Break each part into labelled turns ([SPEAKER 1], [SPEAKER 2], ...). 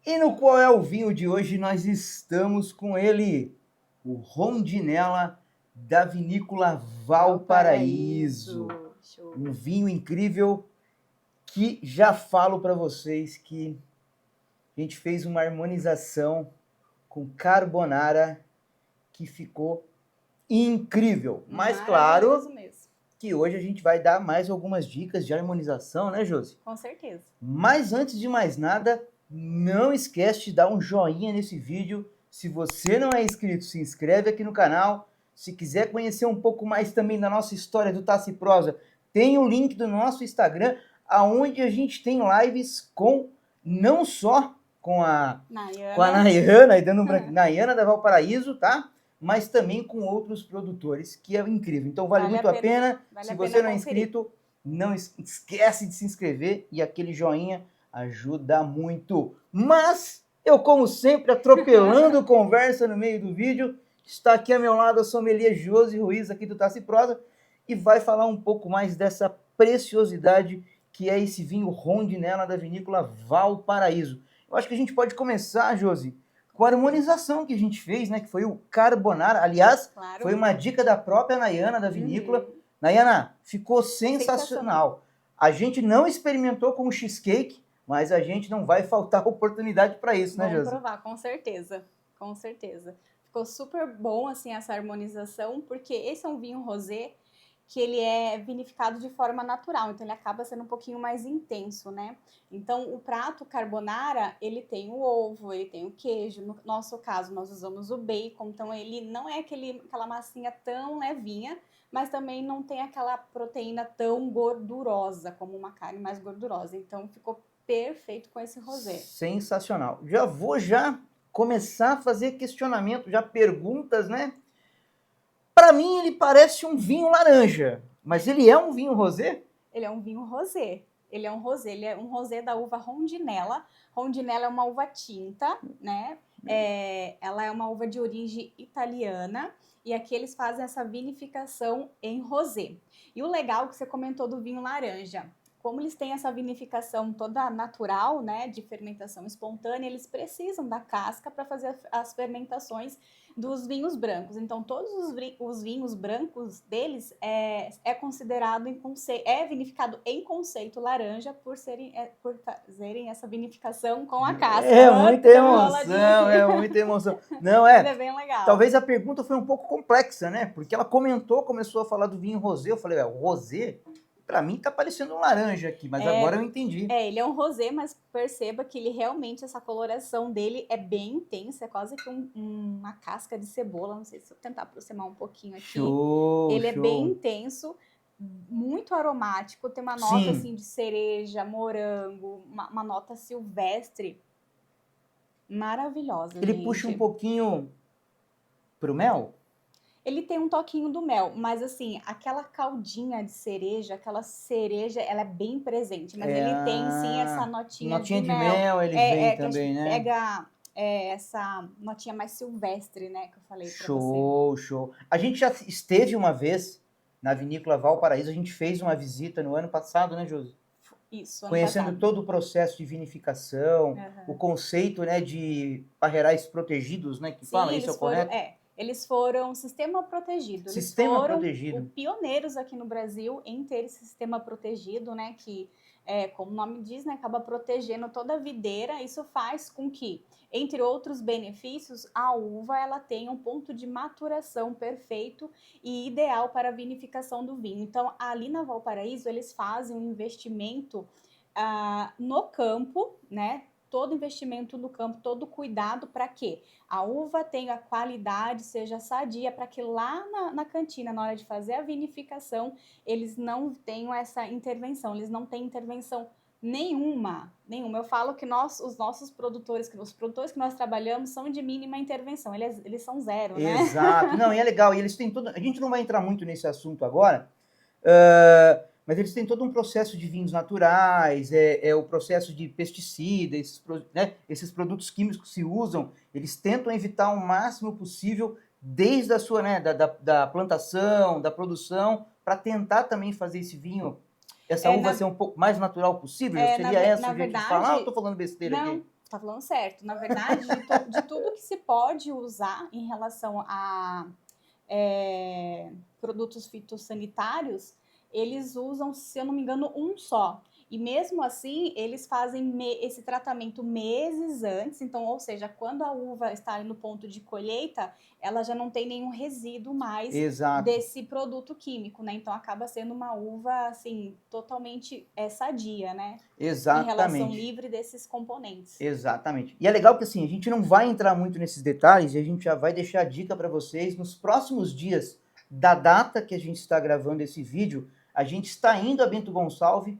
[SPEAKER 1] E no Qual é o Vinho de hoje nós estamos com ele, o Rondinella da Vinícola Valparaíso.
[SPEAKER 2] Show.
[SPEAKER 1] Um vinho incrível que já falo para vocês que a gente fez uma harmonização com carbonara que ficou incrível. Mas claro
[SPEAKER 2] mesmo.
[SPEAKER 1] que hoje a gente vai dar mais algumas dicas de harmonização, né, Josi?
[SPEAKER 2] Com certeza.
[SPEAKER 1] Mas antes de mais nada, não esquece de dar um joinha nesse vídeo. Se você não é inscrito, se inscreve aqui no canal. Se quiser conhecer um pouco mais também da nossa história do Taça e Prosa, tem o link do nosso Instagram, aonde a gente tem lives com não só com a Nayana, Nayana da Valparaíso, tá? Mas também com outros produtores, que é incrível. Então vale muito a pena. Se você não é inscrito, não esquece de se inscrever e aquele joinha ajuda muito. Mas eu, como sempre, atropelando conversa no meio do vídeo, está aqui ao meu lado a sommelier Josi Ruiz, aqui do Taça e Prosa, e vai falar um pouco mais dessa preciosidade que é esse vinho Rondinella da Vinícola Valparaíso. Eu acho que a gente pode começar, Josi, com a harmonização que a gente fez, né? Que foi o carbonara. Aliás, foi uma dica da própria Nayana da Vinícola. Nayana, ficou sensacional. A gente não experimentou com o cheesecake, mas a gente não vai faltar oportunidade para isso, né, Josi?
[SPEAKER 2] Vamos provar, com certeza. Com certeza. Ficou super bom, assim, essa harmonização, porque esse é um vinho rosé que ele é vinificado de forma natural, então ele acaba sendo um pouquinho mais intenso, né? Então, o prato carbonara, ele tem o ovo, ele tem o queijo, no nosso caso, nós usamos o bacon, então ele não é aquela massinha tão levinha, mas também não tem aquela proteína tão gordurosa, como uma carne mais gordurosa, então ficou perfeito com esse rosé.
[SPEAKER 1] Sensacional. Já vou começar a fazer questionamento, já perguntas, né? Para mim, ele parece um vinho laranja, mas ele é um vinho rosé?
[SPEAKER 2] Ele é um vinho rosé. Ele é um rosé da uva Rondinella. Rondinella é uma uva tinta, né? Ela é uma uva de origem italiana e aqui eles fazem essa vinificação em rosé. E o legal que você comentou do vinho laranja, como eles têm essa vinificação toda natural, né, de fermentação espontânea, eles precisam da casca para fazer as fermentações dos vinhos brancos. Então, todos os vinhos brancos deles é considerado é vinificado em conceito laranja por fazerem essa vinificação com a casca.
[SPEAKER 1] É muita emoção, é muita emoção. Não é?
[SPEAKER 2] Mas é bem legal.
[SPEAKER 1] Talvez a pergunta foi um pouco complexa, né? Porque ela começou a falar do vinho rosé. Eu falei, o rosé? Pra mim tá parecendo um laranja aqui, mas agora eu entendi.
[SPEAKER 2] Ele é um rosé, mas perceba que ele realmente, essa coloração dele é bem intensa, é quase que uma casca de cebola, não sei se eu tentar aproximar um pouquinho aqui. Ele é bem intenso, muito aromático, tem uma nota assim de cereja, morango, uma nota silvestre maravilhosa.
[SPEAKER 1] Ele puxa um pouquinho pro mel?
[SPEAKER 2] Ele tem um toquinho do mel, mas assim, aquela caldinha de cereja, ela é bem presente, mas ele tem sim essa notinha de mel.
[SPEAKER 1] Ele vem também, né?
[SPEAKER 2] Pega essa notinha mais silvestre, né, que eu falei pra você.
[SPEAKER 1] Show. A gente já esteve uma vez na Vinícola Valparaíso, a gente fez uma visita no ano passado, né, Josi?
[SPEAKER 2] Isso,
[SPEAKER 1] conhecendo todo o processo de vinificação, o conceito, né, de parreirais protegidos, né, que fala, isso é correto?
[SPEAKER 2] Eles foram sistema protegido. Eles foram pioneiros aqui no Brasil em ter esse sistema protegido, né? Que, como o nome diz, né, acaba protegendo toda a videira. Isso faz com que, entre outros benefícios, a uva ela tenha um ponto de maturação perfeito e ideal para a vinificação do vinho. Então, ali na Valparaíso, eles fazem um investimento no campo, né? Todo investimento no campo, todo cuidado para que a uva tenha qualidade, seja sadia, para que lá na cantina, na hora de fazer a vinificação, eles não tenham essa intervenção, eles não têm intervenção nenhuma. Eu falo que os nossos produtores, os produtores que nós trabalhamos são de mínima intervenção, eles são zero, né?
[SPEAKER 1] Exato, não, e é legal, e eles têm a gente não vai entrar muito nesse assunto agora, mas eles têm todo um processo de vinhos naturais, o processo de pesticida, esses produtos químicos que se usam, eles tentam evitar o máximo possível desde a sua, né, da plantação, da produção, para tentar também fazer esse vinho, essa uva ser um pouco mais natural possível. Seria essa o jeito de falar ou eu tô falando besteira aqui?
[SPEAKER 2] tá falando certo. Na verdade, de tudo que se pode usar em relação a produtos fitossanitários, eles usam, se eu não me engano, um só. E mesmo assim, eles fazem esse tratamento meses antes. Então, ou seja, quando a uva está no ponto de colheita, ela já não tem nenhum resíduo mais desse produto químico, né? Então, acaba sendo uma uva, assim, totalmente sadia, né?
[SPEAKER 1] Exatamente.
[SPEAKER 2] Em relação livre desses componentes.
[SPEAKER 1] Exatamente. E é legal que, assim, a gente não vai entrar muito nesses detalhes e a gente já vai deixar a dica para vocês nos próximos dias da data que a gente está gravando esse vídeo. A gente está indo a Bento Gonçalves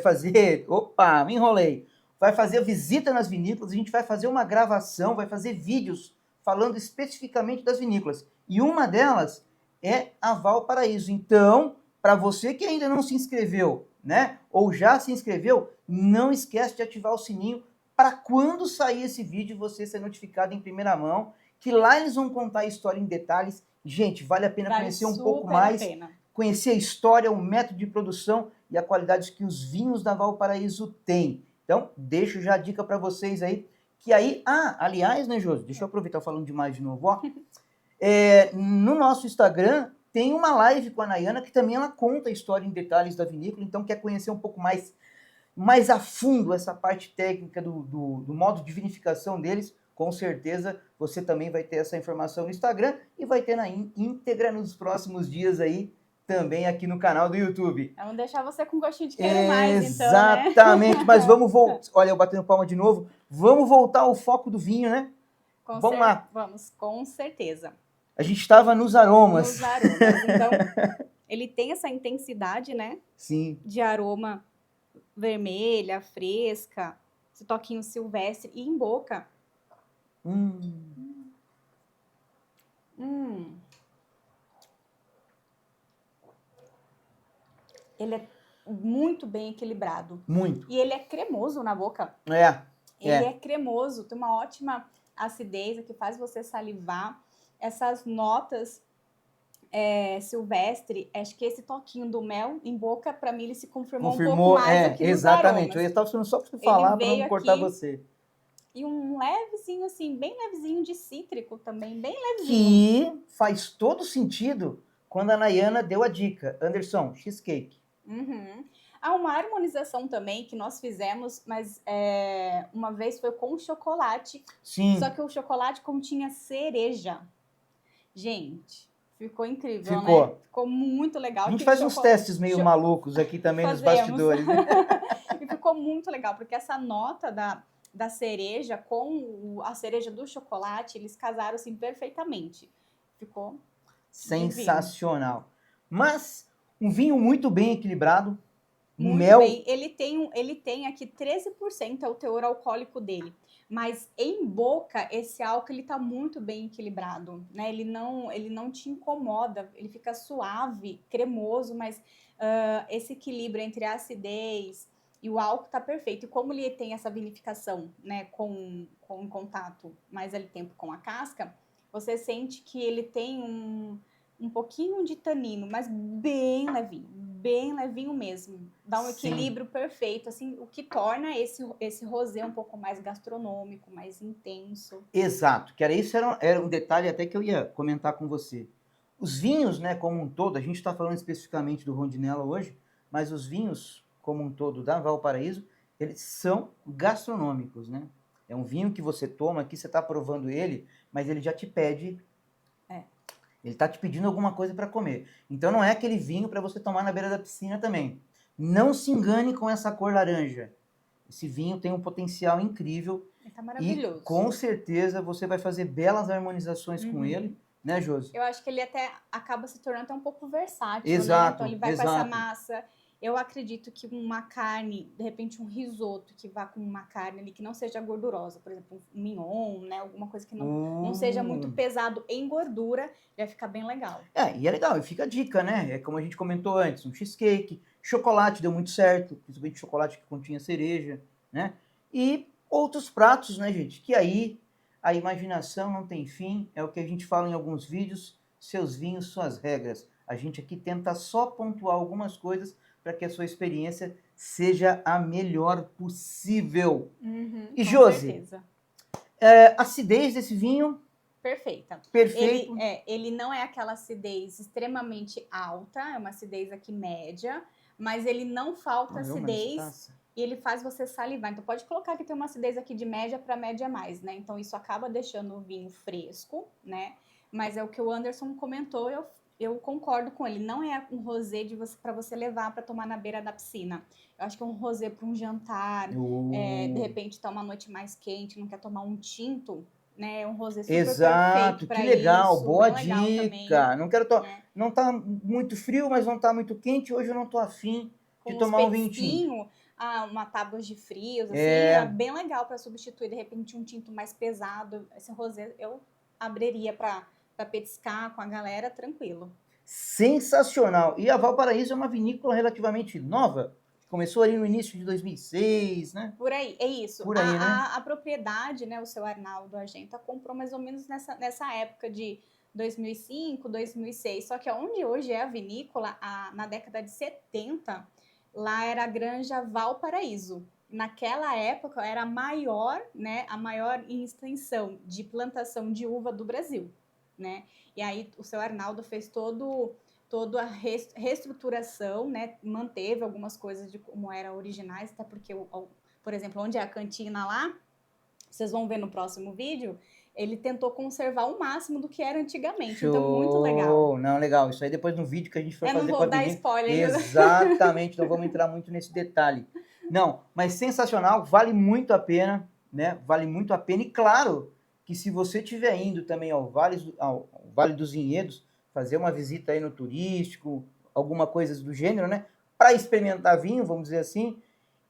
[SPEAKER 1] fazer... Opa, me enrolei. Vai fazer visita nas vinícolas, a gente vai fazer uma gravação, vai fazer vídeos falando especificamente das vinícolas. E uma delas é a Valparaíso. Então, para você que ainda não se inscreveu, né, ou já se inscreveu, não esquece de ativar o sininho para quando sair esse vídeo você ser notificado em primeira mão, que lá eles vão contar a história em detalhes. Gente, vale a pena conhecer um pouco mais, conhecer a história, o método de produção e a qualidade que os vinhos da Valparaíso têm. Então, deixo já a dica para vocês aí, que aí, aliás, né, Josi, deixa eu aproveitar falando demais de novo, ó. No nosso Instagram tem uma live com a Nayana que também ela conta a história em detalhes da vinícola, então quer conhecer um pouco mais a fundo essa parte técnica do modo de vinificação deles, com certeza você também vai ter essa informação no Instagram e vai ter na íntegra nos próximos dias aí, também aqui no canal do YouTube.
[SPEAKER 2] Vamos deixar você com gostinho de quero mais, então,
[SPEAKER 1] né? Exatamente, mas vamos voltar. Olha, eu batendo palma de novo. Vamos voltar ao foco do vinho, né? Vamos lá.
[SPEAKER 2] Vamos, com certeza.
[SPEAKER 1] A gente estava nos aromas.
[SPEAKER 2] Nos aromas. Então, ele tem essa intensidade, né?
[SPEAKER 1] Sim.
[SPEAKER 2] De aroma vermelha, fresca, esse toquinho silvestre e em boca. Ele é muito bem equilibrado.
[SPEAKER 1] Muito.
[SPEAKER 2] E ele é cremoso na boca. Ele é cremoso, tem uma ótima acidez que faz você salivar. Essas notas silvestre, acho que esse toquinho do mel em boca, para mim, ele se confirmou um pouco mais aqui nos
[SPEAKER 1] exatamente.
[SPEAKER 2] aromas.
[SPEAKER 1] Eu estava falando só para você falar, para não cortar você.
[SPEAKER 2] E um levezinho, assim, bem levezinho de cítrico também, bem levezinho.
[SPEAKER 1] Que faz todo sentido quando a Nayana deu a dica. Anderson, cheesecake.
[SPEAKER 2] Há uma harmonização também que nós fizemos, mas uma vez foi com chocolate.
[SPEAKER 1] Sim.
[SPEAKER 2] Só que o chocolate continha cereja. Gente, ficou incrível,
[SPEAKER 1] né?
[SPEAKER 2] Ficou muito legal.
[SPEAKER 1] A gente faz uns testes meio malucos aqui também nos bastidores. Né?
[SPEAKER 2] E ficou muito legal, porque essa nota da cereja com a cereja do chocolate, eles casaram assim perfeitamente. Ficou
[SPEAKER 1] sensacional. Divino. Mas um vinho muito bem equilibrado.
[SPEAKER 2] Muito bem. Ele tem aqui 13% é o teor alcoólico dele. Mas em boca, esse álcool ele tá muito bem equilibrado, né? Ele não te incomoda, ele fica suave, cremoso, mas esse equilíbrio entre a acidez e o álcool tá perfeito. E como ele tem essa vinificação, né, com contato mais ali tempo com a casca, você sente que ele tem um pouquinho de tanino, mas bem levinho mesmo. Dá um equilíbrio perfeito, assim, o que torna esse rosé um pouco mais gastronômico, mais intenso.
[SPEAKER 1] Exato, que isso era um detalhe até que eu ia comentar com você. Os vinhos, né, como um todo, a gente está falando especificamente do Rondinella hoje, mas os vinhos, como um todo, da Valparaíso, eles são gastronômicos, né? É um vinho que você toma aqui, você está provando ele, mas ele já te pede... Ele está te pedindo alguma coisa para comer. Então não é aquele vinho para você tomar na beira da piscina também. Não se engane com essa cor laranja. Esse vinho tem um potencial incrível.
[SPEAKER 2] Ele tá maravilhoso.
[SPEAKER 1] E com certeza você vai fazer belas harmonizações com ele, né, Josi?
[SPEAKER 2] Eu acho que ele até acaba se tornando até um pouco versátil,
[SPEAKER 1] exato,
[SPEAKER 2] né? Então ele vai com essa massa. Eu acredito que uma carne, de repente um risoto que vá com uma carne ali que não seja gordurosa, por exemplo, um mignon, né? Alguma coisa que não seja muito pesado em gordura, vai ficar bem legal.
[SPEAKER 1] E é legal, e fica a dica, né? É como a gente comentou antes, um cheesecake, chocolate deu muito certo, principalmente chocolate que continha cereja, né? E outros pratos, né, gente? Que aí a imaginação não tem fim, é o que a gente fala em alguns vídeos, seus vinhos, suas regras. A gente aqui tenta só pontuar algumas coisas para que a sua experiência seja a melhor possível. E
[SPEAKER 2] com
[SPEAKER 1] Josi,
[SPEAKER 2] certeza.
[SPEAKER 1] A acidez desse vinho?
[SPEAKER 2] Perfeita.
[SPEAKER 1] Perfeito.
[SPEAKER 2] Ele não é aquela acidez extremamente alta, é uma acidez aqui média, mas ele não falta acidez e ele faz você salivar. Então pode colocar que tem uma acidez aqui de média para média mais, né? Então isso acaba deixando o vinho fresco, né? Mas é o que o Anderson comentou, eu concordo com ele. Não é um rosé para você levar para tomar na beira da piscina. Eu acho que é um rosé para um jantar, de repente tá uma noite mais quente, não quer tomar um tinto, né? Um rosé super perfeito para isso.
[SPEAKER 1] Que legal, boa dica.
[SPEAKER 2] Não
[SPEAKER 1] quero não tá muito frio, mas não tá muito quente. Hoje eu não tô afim de tomar um vinho tinto.
[SPEAKER 2] Uma tábua de frios, assim, é bem legal para substituir de repente um tinto mais pesado. Esse rosé eu abriria para petiscar com a galera tranquilo.
[SPEAKER 1] Sensacional. E a Valparaíso é uma vinícola relativamente nova. Começou ali no início de 2006, né?
[SPEAKER 2] Por aí, é isso.
[SPEAKER 1] Por aí, né?
[SPEAKER 2] A propriedade, né, o seu Arnaldo Argenta comprou mais ou menos nessa época de 2005, 2006. Só que onde hoje é a vinícola, na década de 70, lá era a Granja Valparaíso. Naquela época era a maior em extensão de plantação de uva do Brasil, né? E aí o seu Arnaldo fez toda a reestruturação, né? Manteve algumas coisas de como eram originais, até porque, por exemplo, onde é a cantina lá, vocês vão ver no próximo vídeo, ele tentou conservar o máximo do que era antigamente.
[SPEAKER 1] Show.
[SPEAKER 2] Então, muito legal.
[SPEAKER 1] Não, legal. Isso aí depois no vídeo que a gente for fazer.
[SPEAKER 2] Eu não vou dar spoiler.
[SPEAKER 1] Exatamente, não vamos entrar muito nesse detalhe. Não, mas sensacional, vale muito a pena, né? Vale muito a pena. E claro que se você estiver indo também ao Vale dos Vinhedos, fazer uma visita aí no turístico, alguma coisa do gênero, né? Para experimentar vinho, vamos dizer assim.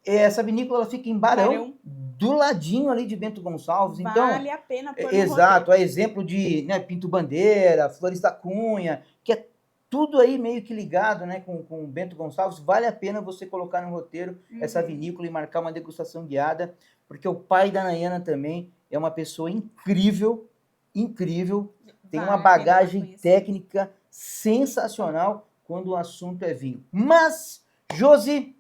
[SPEAKER 1] Essa vinícola ela fica em Barão, do ladinho ali de Bento Gonçalves.
[SPEAKER 2] Vale a pena pôr no
[SPEAKER 1] exato, é exemplo de, né, Pinto Bandeira, Flores da Cunha, que é tudo aí meio que ligado, né, com Bento Gonçalves. Vale a pena você colocar no roteiro essa vinícola e marcar uma degustação guiada, porque o pai da Nayana também é uma pessoa incrível, tem uma bagagem técnica sensacional quando o assunto é vinho. Mas, Josi,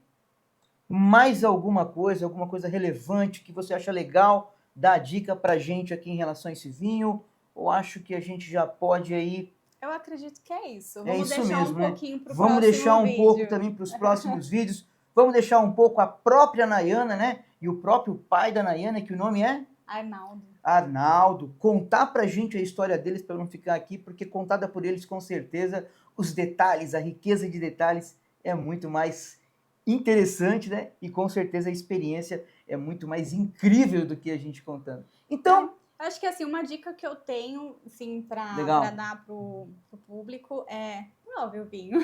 [SPEAKER 1] mais alguma coisa relevante que você acha legal dar dica pra gente aqui em relação a esse vinho? Ou acho que a gente já pode aí...
[SPEAKER 2] Eu acredito que é isso.
[SPEAKER 1] Vamos deixar
[SPEAKER 2] mesmo, um pouquinho pro
[SPEAKER 1] Vamos deixar um pouco também para os próximos vídeos. Vamos deixar um pouco a própria Nayana, né? E o próprio pai da Nayana, que o nome é? Arnaldo. Contar pra gente a história deles para não ficar aqui, porque contada por eles, com certeza, os detalhes, a riqueza de detalhes é muito mais interessante, né? E com certeza a experiência é muito mais incrível do que a gente contando. Então,
[SPEAKER 2] acho que assim, uma dica que eu tenho, assim, para dar pro público é prove o vinho.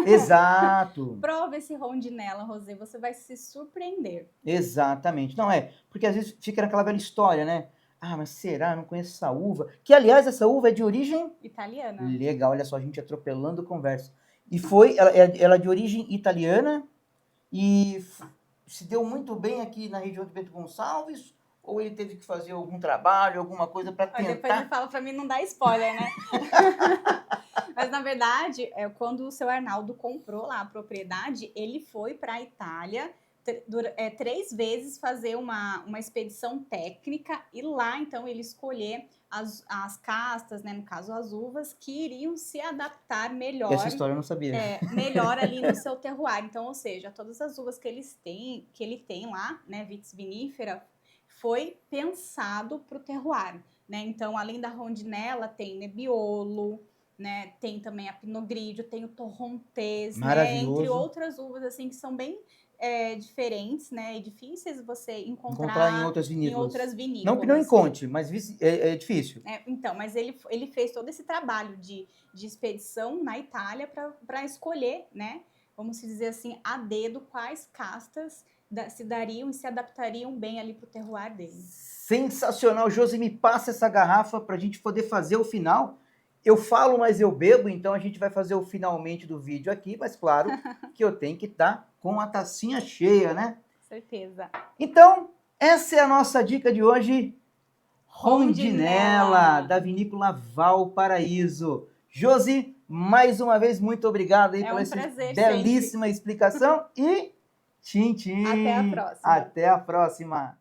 [SPEAKER 1] Exato.
[SPEAKER 2] Prove esse rondinela, Rosé, você vai se surpreender.
[SPEAKER 1] Exatamente. Não porque às vezes fica naquela velha história, né? Ah, mas será? Eu não conheço essa uva. Que, aliás, essa uva é de origem...
[SPEAKER 2] italiana.
[SPEAKER 1] Legal, olha só, a gente atropelando conversa. E ela é de origem italiana e se deu muito bem aqui na região de Bento Gonçalves, ou ele teve que fazer algum trabalho, alguma coisa para tentar...
[SPEAKER 2] Depois ele fala para mim não dar spoiler, né? Mas, na verdade, quando o seu Arnaldo comprou lá a propriedade, ele foi para a Itália 3 vezes fazer uma expedição técnica e lá, então, ele escolher as castas, né, no caso as uvas, que iriam se adaptar melhor.
[SPEAKER 1] Essa história eu não sabia.
[SPEAKER 2] Melhor ali no seu terroir. Então, ou seja, todas as uvas que ele tem lá, né, vitis vinífera, foi pensado para o terroir, né? Então, além da rondinela, tem Nebbiolo, né? Tem também a Pinot Grigio, tem o Torrontés, né? Entre outras uvas assim que são bem diferentes, né? E difíceis você encontrar
[SPEAKER 1] em outras vinícolas.
[SPEAKER 2] Não
[SPEAKER 1] que não encontre, mas é difícil.
[SPEAKER 2] Então, mas ele fez todo esse trabalho de expedição na Itália para escolher, né? Vamos dizer assim, a dedo quais castas se dariam e se adaptariam bem ali para o terroir dele.
[SPEAKER 1] Sensacional, Josi, me passa essa garrafa para a gente poder fazer o final. Eu falo, mas eu bebo, então a gente vai fazer o finalmente do vídeo aqui, mas claro que eu tenho que estar com a tacinha cheia, né?
[SPEAKER 2] Certeza.
[SPEAKER 1] Então, essa é a nossa dica de hoje, Rondinela, da vinícola Valparaíso. Josi, mais uma vez, muito obrigado aí pela essa belíssima explicação e Tchim, tchim.
[SPEAKER 2] Até a próxima.
[SPEAKER 1] Até a próxima.